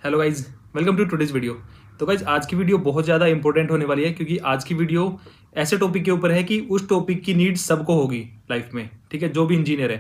Hello guys, welcome to today's video. तो guys आज की वीडियो बहुत ज़्यादा इंपॉर्टेंट होने वाली है क्योंकि आज की वीडियो ऐसे टॉपिक के ऊपर है कि उस टॉपिक की नीड सबको होगी लाइफ में। ठीक है, जो भी इंजीनियर है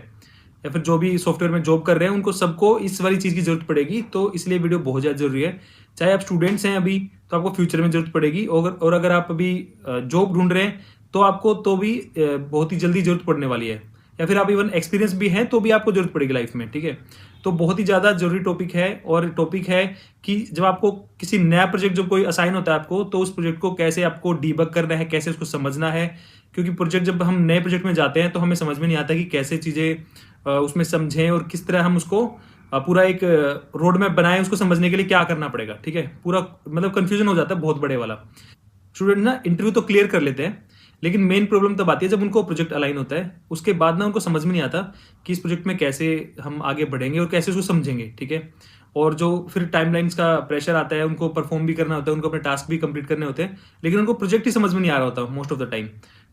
या फिर जो भी सॉफ्टवेयर में जॉब कर रहे हैं उनको सबको इस वाली चीज़ की जरूरत पड़ेगी। तो इसलिए वीडियो बहुत ज़्यादा जरूरी है। चाहे आप स्टूडेंट्स हैं अभी तो आपको फ्यूचर में जरूरत पड़ेगी, और अगर आप अभी जॉब ढूंढ रहे हैं तो आपको तो भी बहुत ही जल्दी जरूरत पड़ने वाली है, या फिर आप इवन एक्सपीरियंस भी हैं तो भी आपको जरूरत पड़ेगी लाइफ में। ठीक है, तो बहुत ही ज़्यादा जरूरी टॉपिक है। और टॉपिक है कि जब आपको किसी नया प्रोजेक्ट जब कोई असाइन होता है आपको, तो उस प्रोजेक्ट को कैसे आपको डीबग करना है, कैसे उसको समझना है। क्योंकि प्रोजेक्ट जब हम नए प्रोजेक्ट में जाते हैं तो हमें समझ में नहीं आता कि कैसे चीज़ें उसमें समझें और किस तरह हम उसको पूरा एक रोड मैप बनाएं उसको समझने के लिए क्या करना पड़ेगा। ठीक है, पूरा मतलब कंफ्यूजन हो जाता है बहुत बड़े वाला। स्टूडेंट ना इंटरव्यू तो क्लियर कर लेते हैं, लेकिन मेन प्रॉब्लम तब आती है जब उनको प्रोजेक्ट अलाइन होता है। उसके बाद ना उनको समझ में नहीं आता कि इस प्रोजेक्ट में कैसे हम आगे बढ़ेंगे और कैसे उसको समझेंगे। ठीक है, और जो फिर टाइमलाइंस का प्रेशर आता है, उनको परफॉर्म भी करना होता है, उनको अपने टास्क भी कंप्लीट करने होते हैं, लेकिन उनको प्रोजेक्ट ही समझ में नहीं आ रहा होता मोस्ट ऑफ द टाइम।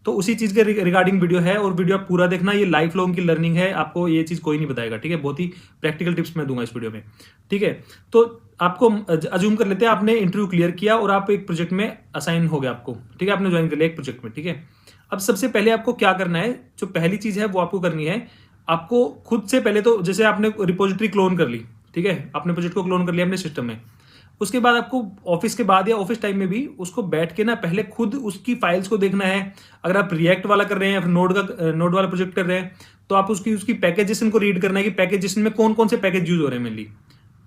तो उसी चीज़ के रिगार्डिंग वीडियो है, और वीडियो आप पूरा देखना। ये लाइफ लॉन्ग की लर्निंग है, आपको ये चीज़ कोई नहीं बताएगा। ठीक है, बहुत ही प्रैक्टिकल टिप्स मैं दूंगा इस वीडियो में। ठीक है, तो आपको अज्यूम कर लेते हैं आपने इंटरव्यू क्लियर किया और आप एक प्रोजेक्ट में असाइन हो गया आपको। ठीक है, आपने ज्वाइन कर लिया एक प्रोजेक्ट में। ठीक है, अब सबसे पहले आपको क्या करना है, जो पहली चीज है वो आपको करनी है, आपको खुद से पहले तो जैसे आपने रिपोजिटरी क्लोन कर ली। ठीक है, आपने प्रोजेक्ट को क्लोन कर लिया अपने सिस्टम में। उसके बाद आपको ऑफिस के बाद या ऑफिस टाइम में भी उसको बैठ के ना पहले खुद उसकी फाइल्स को देखना है। अगर आप रिएक्ट वाला कर रहे हैं या फिर नोड वाला प्रोजेक्ट कर रहे हैं तो आप उसकी उसकी पैकेजेशन को रीड करना है कि पैकेजेशन में कौन कौन से पैकेज यूज हो रहे हैं मेनली।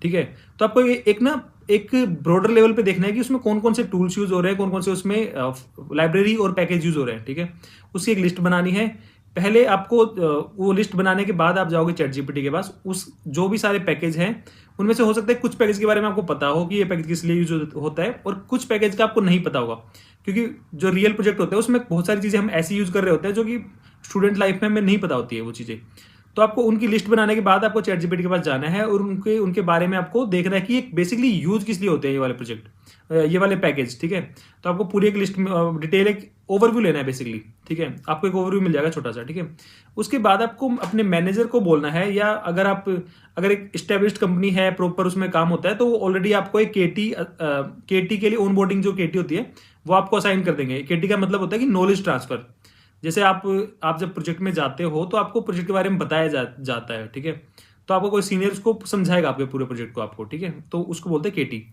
ठीक है, तो आपको एक ना एक ब्रॉडर लेवल पे देखना है कि उसमें कौन कौन से टूल्स यूज हो रहे हैं, कौन कौन से उसमें लाइब्रेरी और पैकेज यूज हो रहे हैं। ठीक है, उसकी एक लिस्ट बनानी है। पहले आपको वो लिस्ट बनाने के बाद आप जाओगे चैट जीपीटी के पास। उस जो भी सारे पैकेज हैं उनमें से हो सकता है कुछ पैकेज के बारे में आपको पता हो कि ये पैकेज किस लिए यूज होता है, और कुछ पैकेज का आपको नहीं पता होगा। क्योंकि जो रियल प्रोजेक्ट होते हैं उसमें बहुत सारी चीजें हम ऐसी यूज कर रहे होते हैं जो कि स्टूडेंट लाइफ में हमें नहीं पता होती है वो चीजें। तो आपको उनकी लिस्ट बनाने के बाद आपको चैट जीपीटी के पास जाना है और उनके उनके बारे में आपको देखना है कि बेसिकली यूज किस लिए होते हैं ये वाले प्रोजेक्ट, ये वाले पैकेज। ठीक है, तो आपको पूरी एक लिस्ट में डिटेल एक ओवरव्यू लेना है बेसिकली। ठीक है, आपको एक ओवरव्यू मिल जाएगा छोटा सा। ठीक है, उसके बाद आपको अपने मैनेजर को बोलना है, या अगर एक स्टेब्लिश्ड कंपनी है प्रॉपर उसमें काम होता है तो ऑलरेडी आपको एक केटी के लिए ऑन बोर्डिंग जो केटी होती है वो आपको असाइन कर देंगे। केटी का मतलब होता है कि नॉलेज ट्रांसफर। जैसे आप जब प्रोजेक्ट में जाते हो तो आपको प्रोजेक्ट के बारे में बताया जाता है। ठीक है, तो आपको कोई सीनियर उसको समझाएगा आपके पूरे प्रोजेक्ट को आपको। ठीक है, तो उसको बोलते हैं केटी।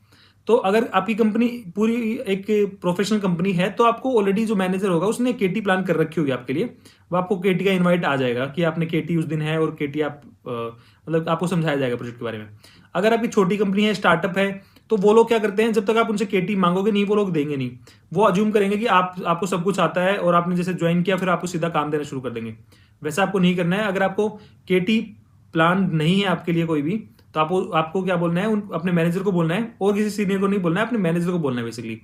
तो अगर आपकी कंपनी पूरी एक प्रोफेशनल कंपनी है तो आपको ऑलरेडी जो मैनेजर होगा उसने केटी प्लान कर रखी होगी आपके लिए। वो आपको केटी का इनवाइट आ जाएगा कि आपने केटी उस दिन है, और केटी आप मतलब आपको समझाया जाएगा प्रोजेक्ट के बारे में। अगर आपकी छोटी कंपनी है, स्टार्टअप है, तो वो लोग क्या करते हैं, जब तक आप उनसे केटी मांगोगे नहीं वो लोग देंगे नहीं। वो अज्यूम करेंगे कि आपको सब कुछ आता है और आपने जैसे ज्वाइन किया फिर आपको सीधा काम देना शुरू कर देंगे। वैसा आपको नहीं करना है। अगर आपको केटी प्लान नहीं है आपके लिए कोई भी, तो आपको क्या बोलना है, अपने मैनेजर को बोलना है, और किसी सीनियर को नहीं बोलना है, अपने मैनेजर को बोलना है बेसिकली।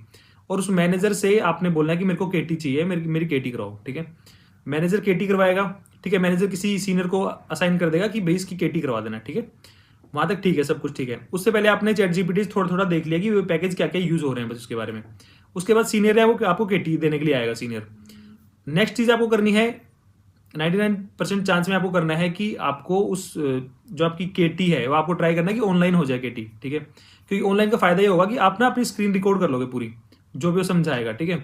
और उस मैनेजर से आपने बोलना है कि मेरे को केटी चाहिए, मेरी केटी कराओ। ठीक है, मैनेजर केटी करवाएगा। ठीक है, मैनेजर किसी सीनियर को असाइन कर देगा कि भाई इसकी केटी करवा देना। ठीक है, वहां तक ठीक है, सब कुछ ठीक है। उससे पहले आपने चैट जीपीटी थोड़ा थोड़ा देख लिया कि वो पैकेज क्या क्या यूज हो रहे हैं बस उसके बारे में। उसके बाद सीनियर है वो आपको केटी देने के लिए आएगा सीनियर। नेक्स्ट चीज आपको करनी है, 99% चांस में आपको करना है कि आपको उस जो आपकी केटी है वो आपको ट्राई करना है कि ऑनलाइन हो जाए केटी। ठीक है, क्योंकि ऑनलाइन का फायदा ये होगा कि आप ना अपनी स्क्रीन रिकॉर्ड कर लोगे पूरी, जो भी वो समझाएगा। ठीक है,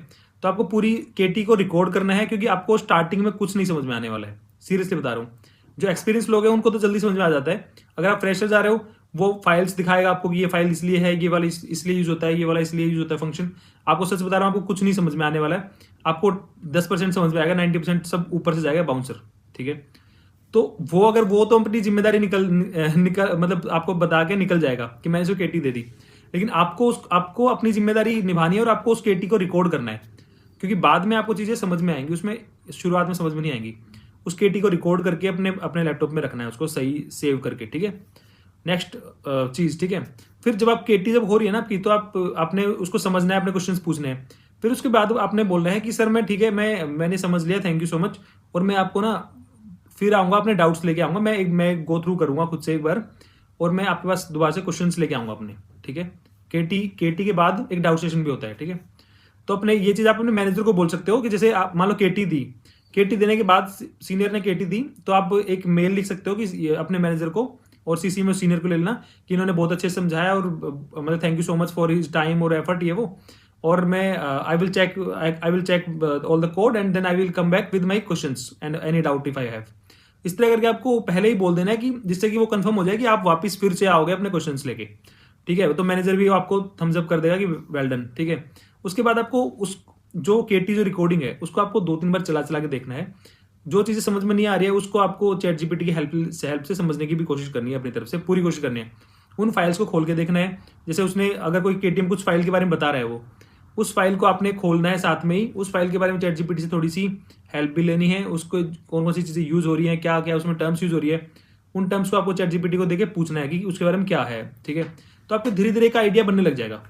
तो आपको पूरी केटी को रिकॉर्ड करना है, क्योंकि आपको स्टार्टिंग में कुछ नहीं समझ में आने वाला है। सीरियसली बता रहा हूँ, जो एक्सपीरियंस लोग हैं उनको तो जल्दी समझ में आ जाता है। अगर आप फ्रेशर जा रहे हो, वो फाइल्स दिखाएगा आपको कि ये फाइल इसलिए है, ये वाला इसलिए यूज होता है, ये वाला इसलिए यूज होता है फंक्शन। आपको सच बता रहा हूँ, आपको कुछ नहीं समझ में आने वाला है। आपको 10% समझ में आएगा, 90% सब ऊपर से जाएगा बाउंसर। ठीक है, तो अगर वो तो अपनी जिम्मेदारी निकल मतलब आपको बता के निकल जाएगा कि मैंने उसको केटी दे दी, लेकिन आपको अपनी जिम्मेदारी निभानी है और आपको उस केटी को रिकॉर्ड करना है। क्योंकि बाद में आपको चीजें समझ में आएंगी, उसमें शुरुआत में समझ में नहीं आएंगी। उस केटी को रिकॉर्ड करके अपने अपने लैपटॉप में रखना है, उसको सही सेव करके। ठीक है, नेक्स्ट चीज। ठीक है, फिर जब आप केटी जब हो रही है ना आपकी, तो आपने उसको समझना है, अपने क्वेश्चंस पूछने हैं। फिर उसके बाद आपने बोलना है कि सर मैं ठीक है, मैंने समझ लिया, थैंक यू सो मच, और मैं आपको ना फिर आऊंगा, अपने डाउट्स लेके आऊंगा, मैं गो थ्रू करूंगा खुद से एक बार, और मैं आपके पास दोबारा से क्वेश्चंस लेके आऊंगा अपने। ठीक है, केटी के बाद एक डाउट सेशन भी होता है। ठीक है, तो अपने ये चीज आप अपने मैनेजर को बोल सकते हो कि जैसे आप मान लो केटी देने के बाद सीनियर ने केटी दी, तो आप एक मेल लिख सकते हो कि अपने मैनेजर को और सीसी में सीनियर को ले लेना कि इन्होंने बहुत अच्छे से समझाया और मतलब thank you so much for his time और एफर्ट ये वो, और मैं I will check all the code and then I will come back with my questions and any doubt if I have. इस तरह करके आपको पहले ही बोल देना है कि जिससे कि वो कंफर्म हो जाए कि आप वापस फिर से आओगे अपने क्वेश्चंस लेके, ठीक है। तो मैनेजर भी आपको थम्स अप कर देगा कि वेल डन, ठीक है। उसके बाद आपको उस जो केटी जो रिकॉर्डिंग है उसको आपको 2-3 बार चला चला के देखना है। जो चीज़ें समझ में नहीं आ रही है उसको आपको चैट जीपीटी की हेल्प से समझने की भी कोशिश करनी है, अपनी तरफ से पूरी कोशिश करनी है। उन फाइल्स को खोल के देखना है, जैसे उसने अगर कोई केटीएम कुछ फाइल के बारे में बता रहा है वो, उस फाइल को आपने खोलना है, साथ में ही उस फाइल के बारे में चैट जीपीटी से थोड़ी सी हेल्प भी लेनी है। उसको कौन कौन सी चीज़ें यूज़ हो रही हैं, क्या क्या उसमें टर्म्स यूज़ हो रही है, उन टर्म्स को आपको चैट जीपीटी को देके पूछना है कि उसके बारे में क्या है, ठीक है। तो आपको धीरे धीरे का आइडिया बनने लग जाएगा।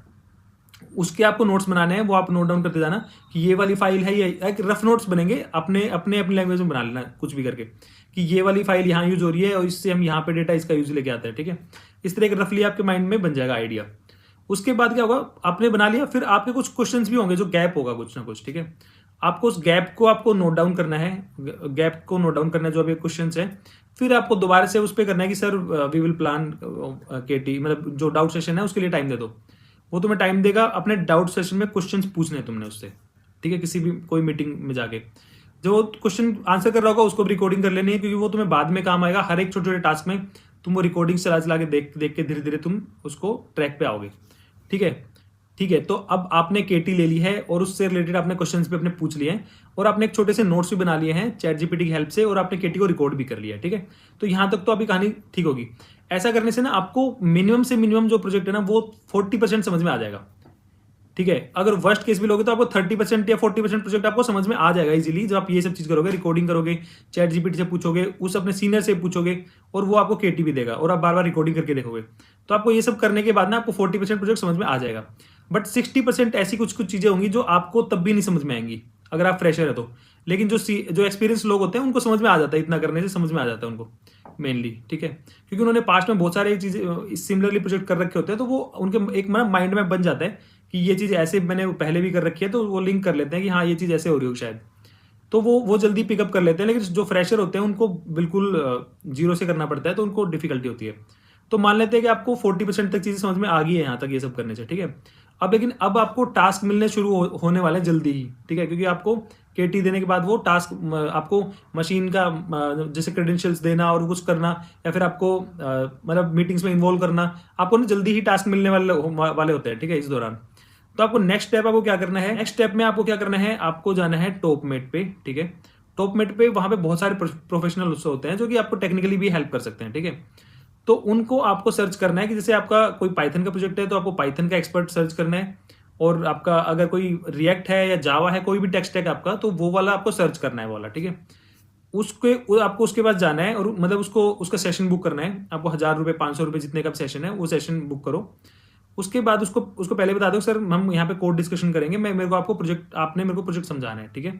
उसके आपको नोट्स बनाने हैं, वो आप नोट डाउन करते जाना कि ये वाली फाइल है, ये एक रफ नोट्स बनेंगे, अपने अपनी लैंग्वेज में बना लेना कुछ भी करके कि ये वाली फाइल यहाँ यूज हो रही है और इससे हम यहाँ पे डेटा इसका यूज लेके आते हैं, ठीक है। इस तरह के रफली आपके माइंड में बन जाएगा आइडिया। उसके बाद क्या होगा, आपने बना लिया, फिर आपके कुछ क्वेश्चंस भी होंगे जो गैप होगा कुछ ना कुछ, ठीक है। आपको उस गैप को आपको नोट डाउन करना है, गैप को नोट डाउन करना है जो अभी क्वेश्चंस है। फिर आपको दोबारा से उस पर करना है कि सर वी विल प्लान केटी, मतलब जो डाउट सेशन है उसके लिए टाइम दे दो। वो तुम्हें टाइम देगा अपने डाउट सेशन में क्वेश्चंस पूछने तुमने उससे, ठीक है। किसी भी कोई मीटिंग में जाके जो क्वेश्चन आंसर कर रहा होगा उसको रिकॉर्डिंग कर लेनी है, क्योंकि वो तुम्हें बाद में काम आएगा। हर एक छोटे छोटे टास्क में तुम वो रिकॉर्डिंग चला चला के देख के धीरे धीरे तुम उसको ट्रैक पे आओगे, ठीक है। ठीक है, तो अब आपने केटी ले ली है और उससे रिलेटेड आपने क्वेश्चंस भी अपने पूछ लिए हैं और आपने एक छोटे से नोट्स भी बना लिए हैं चैट जीपीटी की हेल्प से, और आपने केटी को रिकॉर्ड भी कर लिया है, ठीक है। तो यहाँ तक तो अभी कहानी ठीक होगी। ऐसा करने से ना आपको मिनिमम से मिनिमम जो प्रोजेक्ट है ना वो 40% समझ में आ जाएगा, ठीक है। अगर वर्स्ट केस भी लोगे तो आपको 30% या 40% प्रोजेक्ट आपको समझ में आ जाएगा इजीली, जब आप ये सब चीज करोगे, रिकॉर्डिंग करोगे, चैट जीपीटी से पूछोगे, उस अपने सीनियर से पूछोगे और वो आपको केटी भी देगा और आप बार बार रिकॉर्डिंग करके देखोगे। तो आपको ये सब करने के बाद ना आपको 40% प्रोजेक्ट समझ में आ जाएगा। बट 60% ऐसी कुछ कुछ चीजें होंगी जो आपको तब भी नहीं समझ में आएंगी अगर आप फ्रेशर है तो। लेकिन जो एक्सपीरियंस लोग होते हैं उनको समझ में आ जाता है, इतना करने से समझ में आ जाता है उनको मेनली, ठीक है। क्योंकि उन्होंने पास्ट में बहुत सारे चीजें सिमिलरली प्रोजेक्ट कर रखे होते हैं, तो वो उनके एक माइंड में बन जाता है कि ये चीज ऐसे मैंने पहले भी कर रखी है, तो वो लिंक कर लेते हैं कि हाँ ये चीज ऐसे हो रही होगी शायद, तो वो जल्दी पिकअप कर लेते हैं। लेकिन जो फ्रेशर होते हैं उनको बिल्कुल जीरो से करना पड़ता है, तो उनको डिफिकल्टी होती है। तो मान लेते हैं कि आपको 40% तक चीजें समझ में आ गई है यहाँ तक ये सब करने से, ठीक है। लेकिन अब आपको टास्क मिलने शुरू होने वाले जल्दी ही, ठीक है, क्योंकि आपको केटी देने के बाद वो टास्क आपको मशीन का जैसे क्रेडेंशियल्स देना और कुछ करना, या फिर आपको मतलब मीटिंग्स में इन्वॉल्व करना, आपको ना जल्दी ही टास्क मिलने वाले होते हैं, ठीक है, इस दौरान। तो आपको नेक्स्ट स्टेप आपको क्या करना है, नेक्स्ट स्टेप में आपको क्या करना है, आपको जाना है टॉपमेट पे, ठीक है। टॉपमेट पे वहां पे बहुत सारे प्रोफेशनल होते हैं जो कि आपको टेक्निकली भी हेल्प कर सकते हैं, ठीक है। तो उनको आपको सर्च करना है कि जैसे आपका कोई पाइथन का प्रोजेक्ट है तो आपको पाइथन का एक्सपर्ट सर्च करना है, और आपका अगर कोई रिएक्ट है या जावा है, कोई भी टेक स्टैक आपका, तो वो वाला आपको सर्च करना है, वो वाला, ठीक है। आपको उसके पास जाना है और मतलब उसका सेशन बुक करना है। आपको 1000 रुपये 500 रुपये जितने का सेशन है वो सेशन बुक करो। उसके बाद उसको पहले बता दो सर हम यहाँ पे कोड डिस्कशन करेंगे, मेरे को आपने मेरे को प्रोजेक्ट समझाना है, ठीक है।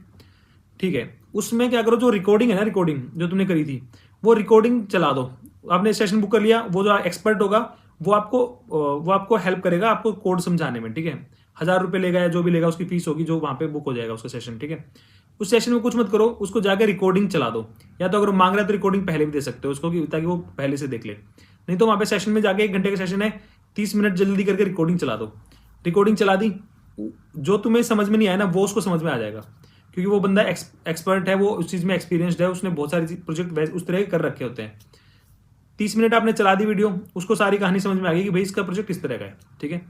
ठीक है, उसमें क्या करो, जो रिकॉर्डिंग है ना, रिकॉर्डिंग जो तुमने करी थी वो रिकॉर्डिंग चला दो। आपने सेशन बुक कर लिया, वो जो एक्सपर्ट होगा वो आपको हेल्प करेगा आपको कोड समझाने में, ठीक है। 1000 रुपये लेगा या जो भी लेगा उसकी फीस होगी जो वहां पे बुक हो जाएगा उसका सेशन, ठीक है। उस सेशन में कुछ मत करो, उसको जाकर रिकॉर्डिंग चला दो, या तो अगर वो मांग रहा है तो रिकॉर्डिंग पहले भी दे सकते हो उसको ताकि वो पहले से देख ले। नहीं तो वहां पे सेशन में जाके 1 घंटे का सेशन है, 30 मिनट जल्दी करके रिकॉर्डिंग चला दो। रिकॉर्डिंग चला दी, जो तुम्हें समझ में नहीं आया ना वो उसको समझ में आ जाएगा, क्योंकि वो बंदा एक्सपर्ट है, वो उस चीज में एक्सपीरियंसड है, उसने बहुत सारे प्रोजेक्ट उस तरह के कर रखे होते हैं। 30 मिनट आपने चला दी वीडियो, उसको सारी कहानी समझ में आ गई कि भाई इसका प्रोजेक्ट इस तरह का है, ठीक है।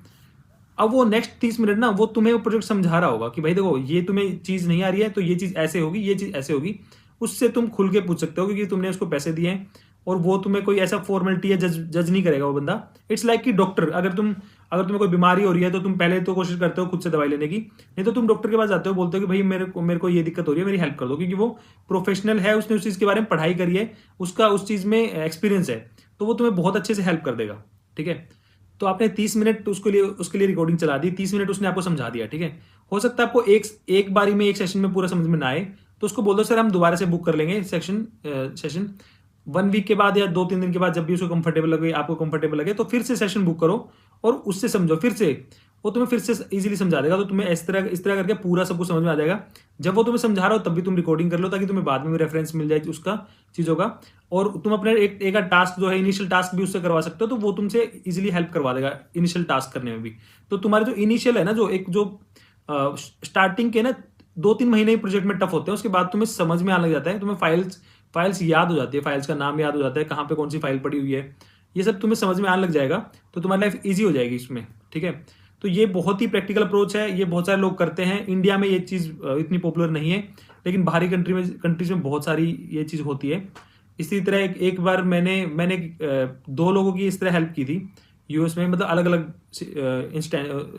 अब वो नेक्स्ट 30 मिनट ना वो तुम्हें वो प्रोजेक्ट समझा रहा होगा कि भाई देखो ये तुम्हें चीज नहीं आ रही है तो ये चीज ऐसे होगी, ये चीज ऐसे होगी। उससे तुम खुल के पूछ सकते हो क्योंकि तुमने उसको पैसे दिए हैं, और वो तुम्हें कोई ऐसा फॉर्मेलिटी है जज नहीं करेगा वो बंदा। इट्स लाइक कि डॉक्टर, अगर तुम्हें कोई बीमारी हो रही है तो तुम पहले तो कोशिश करते हो खुद से दवाई लेने की, नहीं तो तुम डॉक्टर के पास जाते हो, बोलते हो कि भाई मेरे को ये दिक्कत हो रही है, मेरी हेल्प कर दो, क्योंकि वो प्रोफेशनल है, उसने उस चीज के बारे में पढ़ाई करी है, उसका उस चीज में एक्सपीरियंस है, तो वो तुम्हें बहुत अच्छे से हेल्प कर देगा, ठीक है। तो आपने 30 मिनट उसके लिए रिकॉर्डिंग चला दी, 30 मिनट उसने आपको समझा दिया, ठीक है। हो सकता है आपको एक बारी में एक सेशन में पूरा समझ में ना आए, तो उसको बोल दो सर हम दोबारा से बुक कर लेंगे सेशन 1 वीक के बाद या 2-3 दिन के बाद, जब भी उसको कंफर्टेबल लगे, आपको कंफर्टेबल लगे, तो फिर से सेशन बुक करो और उससे समझो फिर से। वो तुम्हें फिर से इजीली समझा देगा। तो तुम्हें इस तरह करके पूरा सब कुछ समझ में आ जाएगा। जब वो तुम्हें समझा रहा हो तब भी तुम रिकॉर्डिंग कर लो, ताकि तुम्हें बाद में भी रेफरेंस मिल जाए उसका चीज़ों का। और तुम अपने एक टास्क जो है इनिशियल टास्क भी उससे करवा सकते हो, तो वो तुमसे इजीली हेल्प करवा देगा इनिशियल टास्क करने में भी। तो तुम्हारे जो इनिशियल है ना, जो स्टार्टिंग के ना 2-3 महीने ही प्रोजेक्ट में टफ होते हैं, उसके बाद तुम्हें समझ में आने लग जाता है, तुम्हें फाइल्स याद हो जाती है, फाइल्स का नाम याद हो जाता है, कहाँ पे कौन सी फाइल पड़ी हुई है, ये सब तुम्हें समझ में आने लग जाएगा। तो तुम्हारी लाइफ ईजी हो जाएगी इसमें, ठीक है। तो ये बहुत ही प्रैक्टिकल अप्रोच है, ये बहुत सारे लोग करते हैं। इंडिया में ये चीज़ इतनी पॉपुलर नहीं है, लेकिन बाहरी कंट्रीज में बहुत सारी ये चीज़ होती है। इसी तरह एक बार मैंने 2 लोगों की इस तरह हेल्प की थी यूएस में, मतलब अलग अलग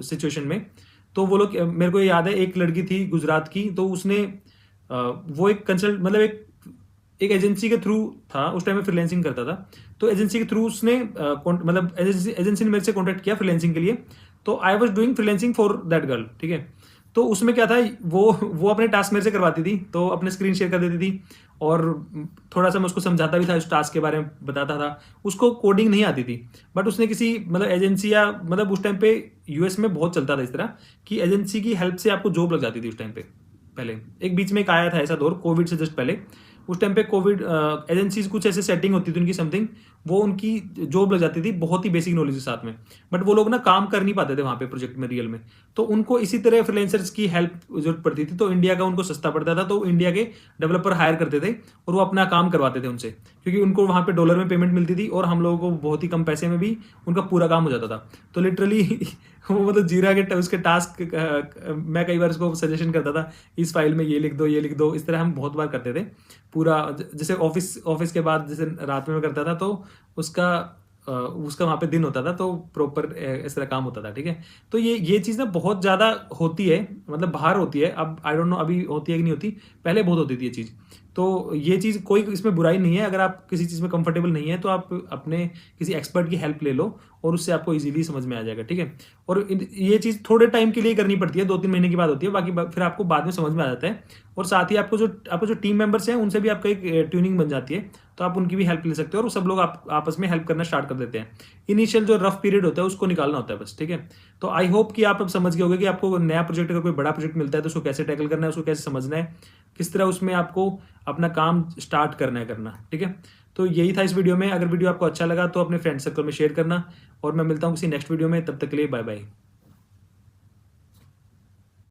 सिचुएशन में। तो वो लोग, मेरे को याद है, एक लड़की थी गुजरात की, तो उसने वो एक कंसल्ट मतलब एक एजेंसी के थ्रू था, उस टाइम में फ्रीलांसिंग करता था। तो एजेंसी के थ्रू उसने मतलब एजेंसी ने मेरे से कॉन्टैक्ट किया फ्रीलांसिंग के लिए। तो I was doing freelancing for that girl, ठीक है। तो उसमें क्या था, वो अपने टास्क मेरे से करवाती थी, तो अपने स्क्रीन शेयर कर देती थी, और थोड़ा सा मैं उसको समझाता भी था, उस टास्क के बारे में बताता था। उसको कोडिंग नहीं आती थी, बट उसने किसी मतलब एजेंसी या मतलब उस टाइम पे यूएस में बहुत चलता था इस तरह कि एजेंसी की हेल्प से आपको जॉब लग जाती थी उस टाइम पे। पहले एक बीच में एक आया था ऐसा दौर, कोविड से जस्ट पहले। उस टाइम पे कोविड एजेंसीज कुछ ऐसे सेटिंग होती थी उनकी समथिंग, वो उनकी जॉब लग जाती थी बहुत ही बेसिक नॉलेज के साथ में। बट वो लोग ना काम कर नहीं पाते थे वहाँ पे प्रोजेक्ट में रियल में। तो उनको इसी तरह फ्रीलांसर्स की हेल्प जरूरत पड़ती थी, तो इंडिया का उनको सस्ता पड़ता था, तो इंडिया के डेवलपर हायर करते थे और वो अपना काम करवाते थे उनसे, क्योंकि उनको वहाँ पे डॉलर में पेमेंट मिलती थी और हम लोगों को बहुत ही कम पैसे में भी उनका पूरा काम हो जाता था। तो लिटरली वो मतलब जीरा के उसके टास्क मैं कई बार उसको सजेशन करता था, इस फाइल में ये लिख दो, ये लिख दो, इस तरह हम बहुत बार करते थे पूरा। जैसे ऑफिस के बाद जैसे रात में मैं करता था, तो उसका वहाँ पे दिन होता था, तो प्रॉपर इस तरह काम होता था, ठीक है। तो ये चीज़ ना बहुत ज़्यादा होती है, मतलब बाहर होती है, अब आई डोंट नो अभी होती है कि नहीं होती, पहले बहुत होती थी ये चीज़। तो ये चीज़ कोई इसमें बुराई नहीं है, अगर आप किसी चीज़ में कंफर्टेबल नहीं है तो आप अपने किसी एक्सपर्ट की हेल्प ले लो और उससे आपको इजीली समझ में आ जाएगा, ठीक है। और ये चीज़ थोड़े टाइम के लिए करनी पड़ती है, 2-3 महीने की बात होती है, बाकी फिर आपको बाद में समझ में आ जाता है। और साथ ही आपको जो टीम मेंबर्स हैं उनसे भी आपका एक ट्यूनिंग बन जाती है, तो आप उनकी भी हेल्प ले सकते हो, और सब लोग आपस में हेल्प करना स्टार्ट कर देते हैं। इनिशियल जो रफ पीरियड होता है उसको निकालना होता है बस, ठीक है। तो आई होप कि आप अब समझ गए होंगे कि आपको नया प्रोजेक्ट, अगर कोई बड़ा प्रोजेक्ट मिलता है तो उसको कैसे टैकल करना है, उसको कैसे समझना है, किस तरह उसमें आपको अपना काम स्टार्ट करना, ठीक है। तो यही था इस वीडियो में। अगर वीडियो आपको अच्छा लगा तो अपने फ्रेंड सर्कल में शेयर करना, और मैं मिलता हूँ किसी नेक्स्ट वीडियो में, तब तक के लिए बाय बाय।